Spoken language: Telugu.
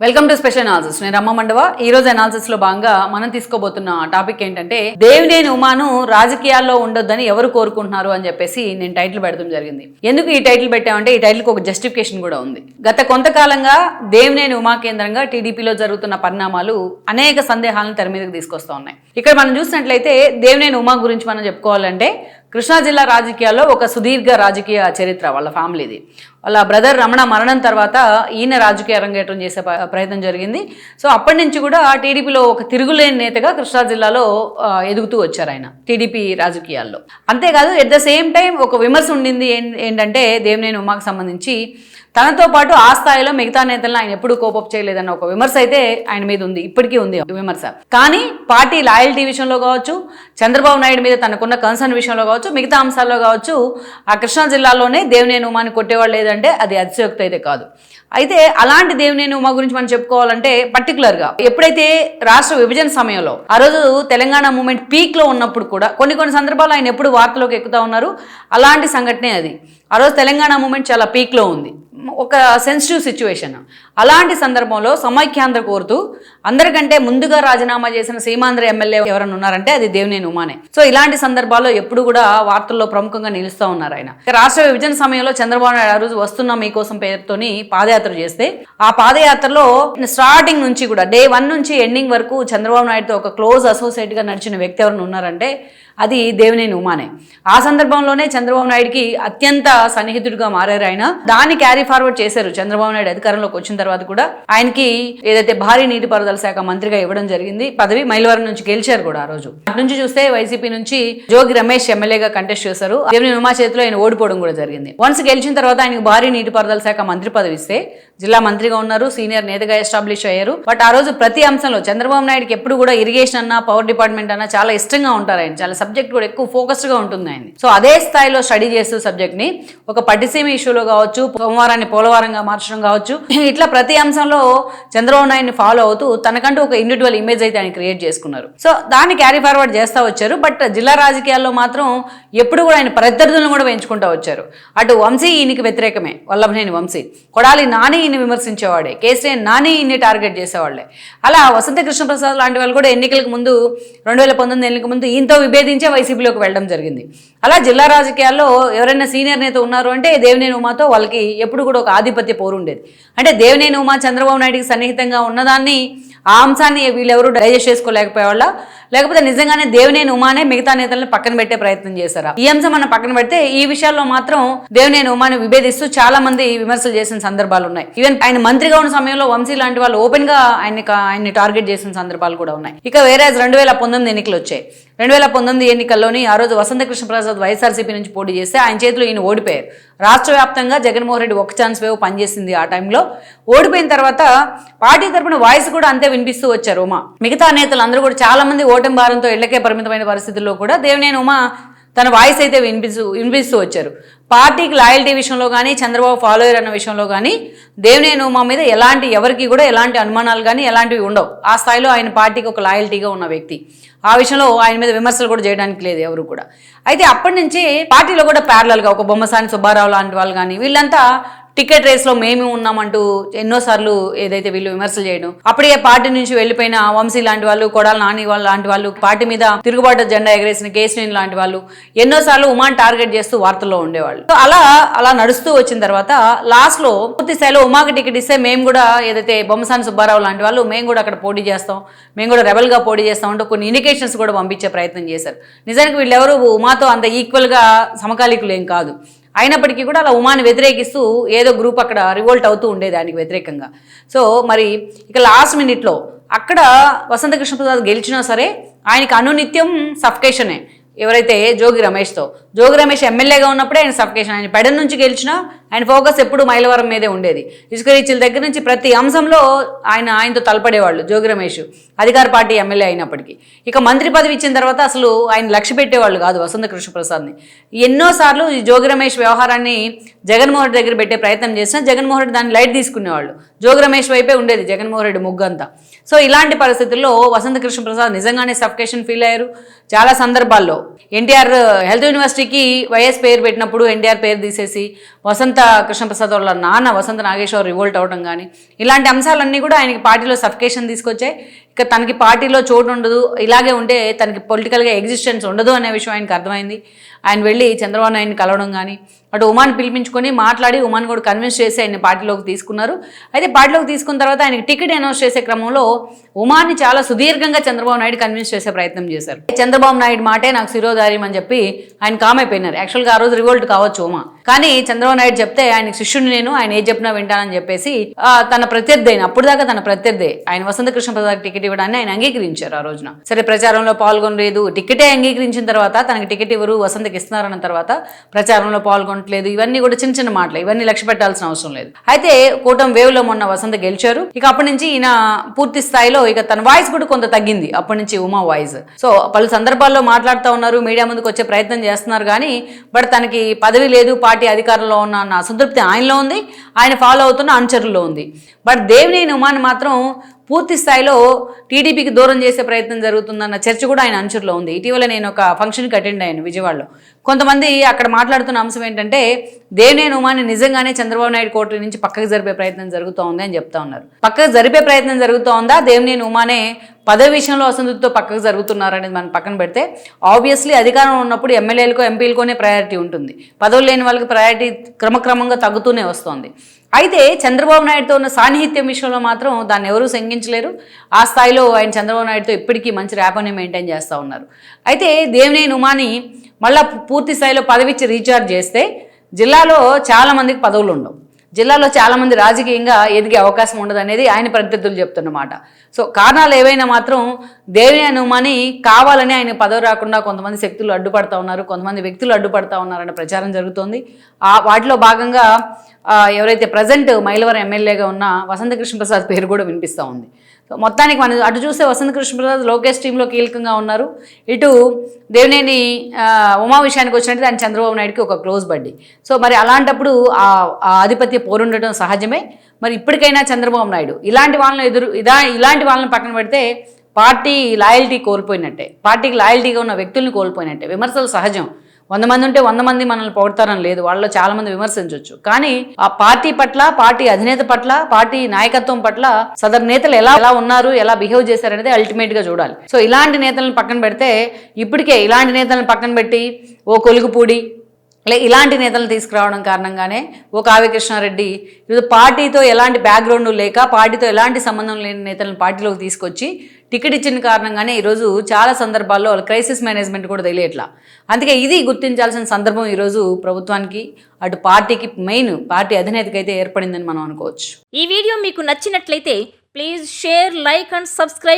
Welcome to special analysis. నేను రమ్మ మండవ. ఈ రోజు అనాలిసిస్ లో భాగంగా మనం తీసుకోబోతున్న టాపిక్ ఏంటంటే దేవినేని ఉమాను రాజకీయాల్లో ఉండొద్దని ఎవరు కోరుకుంటున్నారు అని చెప్పేసి నేను టైటిల్ పెడతాం జరిగింది. ఎందుకు ఈ టైటిల్ పెట్టామంటే ఈ టైటిల్ కి ఒక జస్టిఫికేషన్ కూడా ఉంది. గత కొంతకాలంగా దేవినేని ఉమా కేంద్రంగా టీడీపీలో జరుగుతున్న పరిణామాలు అనేక సందేహాలను తెర మీదకి తీసుకొస్తా ఉన్నాయి. ఇక్కడ మనం చూసినట్లయితే దేవినేని ఉమా గురించి మనం చెప్పుకోవాలంటే కృష్ణా జిల్లా రాజకీయాల్లో ఒక సుదీర్ఘ రాజకీయ చరిత్ర వాళ్ళ ఫ్యామిలీది. వాళ్ళ బ్రదర్ రమణ మరణం తర్వాత ఈయన రాజకీయ అరంగేట్రం చేసే ప్రయత్నం జరిగింది. సో అప్పటి నుంచి కూడా టీడీపీలో ఒక తిరుగులేని నేతగా కృష్ణా జిల్లాలో ఎదుగుతూ వచ్చారు ఆయన టీడీపీ రాజకీయాల్లో. అంతేకాదు ఎట్ ద సేమ్ టైం ఒక విమర్శ ఉండింది ఏంటంటే దేవినేని ఉమాకు సంబంధించి తనతో పాటు ఆ స్థాయిలో మిగతా నేతలను ఆయన ఎప్పుడూ కోపప్ చేయలేదన్న ఒక విమర్శ అయితే ఆయన మీద ఉంది, ఇప్పటికీ ఉంది విమర్శ. కానీ పార్టీ లాయల్టీ విషయంలో కావచ్చు, చంద్రబాబు నాయుడు మీద తనకున్న కన్సర్న్ విషయంలో కావచ్చు, మిగతా అంశాల్లో కావచ్చు ఆ కృష్ణా జిల్లాలోనే దేవినేని ఉమాని కొట్టేవాళ్ళు లేదంటే అది అతిశయోక్తి అయితే కాదు. అయితే అలాంటి దేవినేని ఉమా గురించి మనం చెప్పుకోవాలంటే పర్టికులర్గా ఎప్పుడైతే రాష్ట్ర విభజన సమయంలో ఆ రోజు తెలంగాణ మూమెంట్ పీక్లో ఉన్నప్పుడు కూడా కొన్ని సందర్భాలు ఆయన ఎప్పుడు వార్తలోకి ఎక్కుతా ఉన్నారు. అలాంటి సంఘటనే అది. ఆ రోజు తెలంగాణ మూమెంట్ చాలా పీక్లో ఉంది, ఒక సెన్సిటివ్ సిచ్యువేషన్. అలాంటి సందర్భంలో సమైక్యాంధ్ర కోరుతూ అందరికంటే ముందుగా రాజీనామా చేసిన సీమాంధ్ర ఎమ్మెల్యే ఎవరైనా ఉన్నారంటే అది దేవినేని ఉమానే. సో ఇలాంటి సందర్భాల్లో ఎప్పుడు కూడా వార్తల్లో ప్రముఖంగా నిలుస్తూ ఉన్నారు ఆయన. రాష్ట్ర విభజన సమయంలో చంద్రబాబు నాయుడు ఆ రోజు వస్తున్న మీకోసం పేరుతోని పాదయాత్ర చేస్తే ఆ పాదయాత్రలో స్టార్టింగ్ నుంచి కూడా డే 1 నుంచి ఎండింగ్ వరకు చంద్రబాబు నాయుడుతో ఒక క్లోజ్ అసోసియేట్గా నడిచిన వ్యక్తి ఎవరైనా ఉన్నారంటే అది దేవినేని ఉమానే. ఆ సందర్భంలోనే చంద్రబాబు నాయుడుకి అత్యంత సన్నిహితుడిగా మారారు ఆయన. దాన్ని క్యారీ ఫార్వర్డ్ చేశారు. చంద్రబాబు నాయుడు అధికారంలోకి వచ్చిన తర్వాత కూడా ఆయనకి ఏదైతే భారీ నీటిపారుదల శాఖ మంత్రిగా ఇవ్వడం జరిగింది పదవి. మైలవరం నుంచి గెలిచారు కూడా ఆ రోజు. అటు నుంచి చూస్తే వైసీపీ నుంచి జోగి రమేష్ ఎమ్మెల్యేగా కంటెస్ట్ చేశారు. దేవినేని ఉమా చేతిలో ఆయన ఓడిపోవడం కూడా జరిగింది. వన్స్ గెలిచిన తర్వాత ఆయనకు భారీ నీటిపారుదల శాఖ మంత్రి పదవి ఇస్తే జిల్లా మంత్రిగా ఉన్నారు, సీనియర్ నేతగా ఎస్టాబ్లిష్ అయ్యారు. బట్ ఆ రోజు ప్రతి అంశంలో చంద్రబాబు నాయుడుకి ఎప్పుడు కూడా ఇరిగేషన్ అన్నా పవర్ డిపార్ట్మెంట్ అన్నా చాలా ఇష్టంగా ఉంటారు ఆయన. చాలా సబ్జెక్ట్ కూడా ఎక్కువ ఫోకస్డ్ గా ఉంటుంది ఆయన. సో అదే స్థాయిలో స్టడీ చేస్తూ సబ్జెక్ట్ ని ఒక పట్టిసీమ ఇష్యూలో కావచ్చు, సోమవారాన్ని పోలవరంగా మార్చడం కావచ్చు, ఇట్లా ప్రతి అంశంలో చంద్రబాబు నాయుడిని ఫాలో అవుతూ తనకంటూ ఒక ఇండివిజువల్ ఇమేజ్ అయితే ఆయన క్రియేట్ చేసుకున్నారు. సో దాన్ని క్యారీ ఫార్వర్డ్ చేస్తూ వచ్చారు. బట్ జిల్లా రాజకీయాల్లో మాత్రం ఎప్పుడు కూడా ఆయన ప్రత్యర్థులను కూడా పెంచుకుంటూ వచ్చారు. అటు వంశీ ఈయనకి వ్యతిరేకమే, వల్లభనేని వంశీ. కొడాలి నాని ఈయన విమర్శించేవాడే, కేసీఆర్ నాని ఈయన్ని టార్గెట్ చేసేవాళ్లే. అలా వసంత కృష్ణప్రసాద్ లాంటి వాళ్ళు కూడా ఎన్నికలకు ముందు 2019 ఎన్నికల ముందు ఈయనతో విభేదించే వైసీపీలోకి వెళ్ళడం జరిగింది. అలా జిల్లా రాజకీయాల్లో ఎవరైనా సీనియర్ నేత ఉన్నారు అంటే దేవినేని ఉమాతో వాళ్ళకి ఎప్పుడు కూడా ఒక ఆధిపత్య పోరు ఉండేది. అంటే దేవినేని ఉమా చంద్రబాబు నాయుడికి సన్నిహితంగా ఉన్నదాన్ని ఆ అంశాన్ని వీళ్ళెవరూ డైజెస్ట్ చేసుకోలేకపోయేవాళ్ళ, లేకపోతే నిజంగానే దేవినేని ఉమానే మిగతా నేతలను పక్కన పెట్టే ప్రయత్నం చేశారా? ఈ అంశం మనం పక్కన పెడితే ఈ విషయాల్లో మాత్రం దేవినేని ఉమాని విభేదిస్తూ చాలా మంది విమర్శలు చేసిన సందర్భాలు ఉన్నాయి. ఈవెన్ ఆయన మంత్రిగా ఉన్న సమయంలో వంశీ లాంటి వాళ్ళు ఓపెన్ గా ఆయన్ని టార్గెట్ చేసిన సందర్భాలు కూడా ఉన్నాయి. ఇక వేరే 2019 ఎన్నికలు వచ్చాయి. 2019 ఎన్నికల్లోని ఆ రోజు వసంత కృష్ణప్రసాద్ వైఎస్ఆర్సీపీ నుంచి పోటీ చేస్తే ఆయన చేతిలో ఈయన ఓడిపోయారు. రాష్ట్ర వ్యాప్తంగా జగన్మోహన్ రెడ్డి ఒక ఛాన్స్ వేవ్ పనిచేసింది ఆ టైంలో. ఓడిపోయిన తర్వాత పార్టీ తరపున వాయిస్ కూడా అంతే వినిపిస్తూ వచ్చారు ఉమా. మిగతా నేతలు అందరూ కూడా చాలా మంది ఓటమి భారంతో ఇళ్లకే పరిమితమైన పరిస్థితుల్లో కూడా దేవినేని ఉమా తన వాయిస్ అయితే వినిపిస్తూ వచ్చారు. పార్టీకి లాయల్టీ విషయంలో కానీ, చంద్రబాబు ఫాలోయర్ అన్న విషయంలో కానీ దేవినేని ఉమా మీద ఎవరికి కూడా ఎలాంటి అనుమానాలు కానీ ఎలాంటివి ఉండవు. ఆ స్థాయిలో ఆయన పార్టీకి ఒక లాయల్టీగా ఉన్న వ్యక్తి. ఆ విషయంలో ఆయన మీద విమర్శలు కూడా చేయడానికి లేదు ఎవరు కూడా. అయితే అప్పటి నుంచి పార్టీలో కూడా ప్యారలల్గా ఒక బొమ్మసాని సుబ్బారావు లాంటి వాళ్ళు కానీ వీళ్ళంతా టికెట్ రేస్లో మేము ఉన్నామంటూ ఎన్నోసార్లు ఏదైతే వీళ్ళు విమర్శలు చేయడం, అప్పుడే పార్టీ నుంచి వెళ్ళిపోయిన వంశీ లాంటి వాళ్ళు, కొడాలి నాని వాళ్ళు లాంటి వాళ్ళు, పార్టీ మీద తిరుగుబాటు జెండా ఎగరేసిన కేసీఆర్ లాంటి వాళ్ళు ఎన్నోసార్లు ఉమాని టార్గెట్ చేస్తూ వార్తల్లో ఉండేవాళ్ళు. అలా నడుస్తూ వచ్చిన తర్వాత లాస్ట్ లో పూర్తి స్థాయిలో ఉమాకి టికెట్ ఇస్తే మేము కూడా ఏదైతే బొమ్మసాని సుబ్బారావు లాంటి వాళ్ళు మేము కూడా అక్కడ పోటీ చేస్తాం, మేము కూడా రెబల్ గా పోటీ చేస్తాం అంటూ కొన్ని ఇండికేషన్స్ కూడా పంపించే ప్రయత్నం చేశారు. నిజానికి వీళ్ళెవరు ఉమాతో అంత ఈక్వల్ గా సమకాలీకులు ఏం కాదు. అయినప్పటికీ కూడా అలా ఉమాని వ్యతిరేకిస్తూ ఏదో గ్రూప్ అక్కడ రివోల్ట్ అవుతూ ఉండేది ఆయనకి వ్యతిరేకంగా. సో మరి ఇక లాస్ట్ మినిట్లో అక్కడ వసంత కృష్ణప్రసాద్ గెలిచినా సరే ఆయనకి అనునిత్యం సఫికేషనే. ఎవరైతే జోగి రమేష్ ఎమ్మెల్యేగా ఉన్నప్పుడే ఆయన సఫికేషన్. ఆయన పెడన్ నుంచి గెలిచినా ఆయన ఫోకస్ ఎప్పుడు మైలవరం మీదే ఉండేది. ఇసుక రీచ్ల దగ్గర నుంచి ప్రతి అంశంలో ఆయనతో తలపడేవాళ్ళు జోగి రమేష్, అధికార పార్టీ ఎమ్మెల్యే అయినప్పటికీ. ఇక మంత్రి పదవి ఇచ్చిన తర్వాత అసలు ఆయన లక్ష్య పెట్టేవాళ్ళు కాదు వసంత కృష్ణప్రసాద్ని. ఎన్నోసార్లు ఈ జోగి రమేష్ వ్యవహారాన్ని జగన్మోహన్ రెడ్డి దగ్గర పెట్టే ప్రయత్నం చేసినా జగన్మోహన్ రెడ్డి దాన్ని లైట్ తీసుకునేవాళ్ళు. జోగి రమేష్ వైపే ఉండేది జగన్మోహన్ రెడ్డి ముగ్గంతా. సో ఇలాంటి పరిస్థితుల్లో వసంత కృష్ణప్రసాద్ నిజంగానే సఫికేషన్ ఫీల్ అయ్యారు. చాలా సందర్భాల్లో ఎన్టీఆర్ హెల్త్ యూనివర్సిటీకి వైఎస్ పేరు పెట్టినప్పుడు ఎన్టీఆర్ పేరు తీసేసి వసంత వసంత కృష్ణప్రసాద్ వాళ్ళ నాన్న వసంత నాగేశ్వర రివోల్ట్ అవడం కానీ ఇలాంటి అంశాలన్నీ కూడా ఆయనకి పార్టీలో సఫికేషన్ తీసుకొచ్చాయి. ఇక తనకి పార్టీలో చోటు ఉండదు, ఇలాగే ఉంటే తనకి పొలిటికల్గా ఎగ్జిస్టెన్స్ ఉండదు అనే విషయం ఆయనకు అర్థమైంది. ఆయన వెళ్ళి చంద్రబాబు నాయుడిని కలవడం కానీ అటు ఉమాని పిలిపించుకొని మాట్లాడి ఉమాని కూడా కన్విన్స్ చేసి ఆయన పార్టీలోకి తీసుకున్నారు. అయితే పార్టీలోకి తీసుకున్న తర్వాత ఆయనకి టికెట్ అనౌన్స్ చేసే క్రమంలో ఉమాని చాలా సుదీర్ఘంగా చంద్రబాబు నాయుడు కన్విన్స్ చేసే ప్రయత్నం చేశారు. చంద్రబాబు నాయుడు మాటే నాకు శిరోధార్యం అని చెప్పి ఆయన కామ్ అయిపోయినారు. యాక్చువల్గా ఆ రోజు రివోల్ట్ కావచ్చు ఉమా, కానీ చంద్రబాబు నాయుడు చెప్తే ఆయనకి శిష్యుని నేను, ఆయన ఏది చెప్పినా వింటానని చెప్పేసి తన ప్రత్యర్థి అయిన అప్పుడు దాకా తన ప్రత్యర్థి ఆయన వసంత కృష్ణప్రసాద్ టికెట్ ఇవ్వడాన్ని ఆయన అంగీకరించారు. ఆ రోజున సరే ప్రచారంలో పాల్గొనలేదు, టికెటే అంగీకరించిన తర్వాత తనకి టికెట్ ఇవ్వరు వసంతకి ఇస్తున్నారన్న తర్వాత ప్రచారంలో పాల్గొనట్లేదు, ఇవన్నీ కూడా చిన్న చిన్న మాటలు, ఇవన్నీ లక్ష్య పెట్టాల్సిన అవసరం లేదు. అయితే కూటమి వేవ్ లో మొన్న వసంత గెలిచారు. ఇక అప్పటి నుంచి ఈయన పూర్తి స్థాయిలో ఇక తన వాయిస్ కూడా కొంత తగ్గింది అప్పటి నుంచి ఉమా వాయిస్. సో పలు సందర్భాల్లో మాట్లాడుతూ ఉన్నారు, మీడియా ముందుకు వచ్చే ప్రయత్నం చేస్తున్నారు, కానీ బట్ తనకి పదవి లేదు, పార్టీ అధికారంలో ఉన్న అన్న అసంతృప్తి ఆయనలో ఉంది, ఆయన ఫాలో అవుతున్న అనుచరుల్లో ఉంది. బట్ దేవినేని ఉమాని మాత్రం పూర్తి స్థాయిలో టీడీపీకి దూరం చేసే ప్రయత్నం జరుగుతుందన్న చర్చ కూడా ఆయన అనుచరులో ఉంది. ఇటీవల నేను ఒక ఫంక్షన్కి అటెండ్ అయ్యాను విజయవాడలో. కొంతమంది అక్కడ మాట్లాడుతున్న అంశం ఏంటంటే దేవినేని ఉమాని నిజంగానే చంద్రబాబు నాయుడు కోటరీ నుంచి పక్కకు జరిపే ప్రయత్నం జరుగుతూ ఉంది అని చెప్తా ఉన్నారు. పక్కకు జరిపే ప్రయత్నం జరుగుతూ ఉందా, దేవినేని ఉమానే పదవి విషయంలో అసంతృప్తితో పక్కకు జరుగుతున్నారు అనేది మనం పక్కన పెడితే, ఆబ్వియస్లీ అధికారంలో ఉన్నప్పుడు ఎమ్మెల్యేలకో ఎంపీలకోనే ప్రయారిటీ ఉంటుంది, పదవులు లేని వాళ్ళకి ప్రయారిటీ క్రమక్రమంగా తగ్గుతూనే వస్తుంది. అయితే చంద్రబాబు నాయుడుతో ఉన్న సాన్నిహిత్యం విషయంలో మాత్రం దాన్ని ఎవరూ శంకించలేరు. ఆ స్థాయిలో ఆయన చంద్రబాబు నాయుడుతో ఇప్పటికీ మంచి ర్యాపోని మెయింటైన్ చేస్తూ ఉన్నారు. అయితే దేవినేని ఉమాని మళ్ళా పూర్తి స్థాయిలో పదవిచ్చి రీఛార్జ్ చేస్తే జిల్లాలో చాలామందికి పదవులు ఉండవు, జిల్లాలో చాలామంది రాజకీయంగా ఎదిగే అవకాశం ఉండదు అనేది ఆయన ప్రత్యర్థులు చెప్తున్నమాట. సో కారణాలు ఏవైనా మాత్రం దేవినేని ఉమాని కావాలని ఆయన పదవి రాకుండా కొంతమంది శక్తులు అడ్డుపడతా ఉన్నారు, కొంతమంది వ్యక్తులు అడ్డుపడతా ఉన్నారనే ప్రచారం జరుగుతోంది. వాటిలో భాగంగా ఎవరైతే ప్రజెంట్ మైలవరం ఎమ్మెల్యేగా ఉన్న వసంత కృష్ణప్రసాద్ పేరు కూడా వినిపిస్తూ ఉంది. సో మొత్తానికి మనం అటు చూస్తే వసంత కృష్ణప్రసాద్ లోకేష్ టీంలో కీలకంగా ఉన్నారు, ఇటు దేవినేని ఉమా విషయానికి వచ్చినట్టు ఆయన చంద్రబాబు నాయుడుకి ఒక క్లోజ్ బడ్డీ. సో మరి అలాంటప్పుడు ఆ ఆధిపత్య పోరుండటం సహజమే. మరి ఇప్పటికైనా చంద్రబాబు నాయుడు ఇలాంటి వాళ్ళని పక్కన పెడితే పార్టీ లాయల్టీ కోల్పోయినట్టే, పార్టీకి లాయల్టీగా ఉన్న వ్యక్తుల్ని కోల్పోయినట్టే. విమర్శలు సహజం, 100 మంది ఉంటే 100 మంది మనల్ని పొగడతారని లేదు, వాళ్ళలో చాలా మంది విమర్శించవచ్చు, కానీ ఆ పార్టీ పట్ల, పార్టీ అధినేత పట్ల, పార్టీ నాయకత్వం పట్ల సదరు నేతలు ఎలా ఉన్నారు, ఎలా బిహేవ్ చేశారనేది అల్టిమేట్ గా చూడాలి. సో ఇలాంటి నేతలను పక్కన పెడితే, ఇప్పటికే ఇలాంటి నేతలను పక్కన పెట్టి ఓ కొలుగుపూడి ఇలాంటి నేతలను తీసుకురావడం కారణంగానే ఓ కావ్య కృష్ణారెడ్డి ఇది పార్టీతో ఎలాంటి బ్యాక్గ్రౌండ్ లేక, పార్టీతో ఎలాంటి సంబంధం లేని నేతలను పార్టీలోకి తీసుకొచ్చి టికెట్ ఇచ్చిన కారణంగానే ఈరోజు చాలా సందర్భాల్లో క్రైసిస్ మేనేజ్మెంట్ కూడా తెలియట్లా. అందుకే ఇది గుర్తించాల్సిన సందర్భం ఈరోజు ప్రభుత్వానికి, అటు పార్టీకి, మెయిన్ పార్టీ అధినేతకి అయితే ఏర్పడిందని మనం అనుకోవచ్చు. ఈ వీడియో మీకు నచ్చినట్లయితే please share, like and subscribe.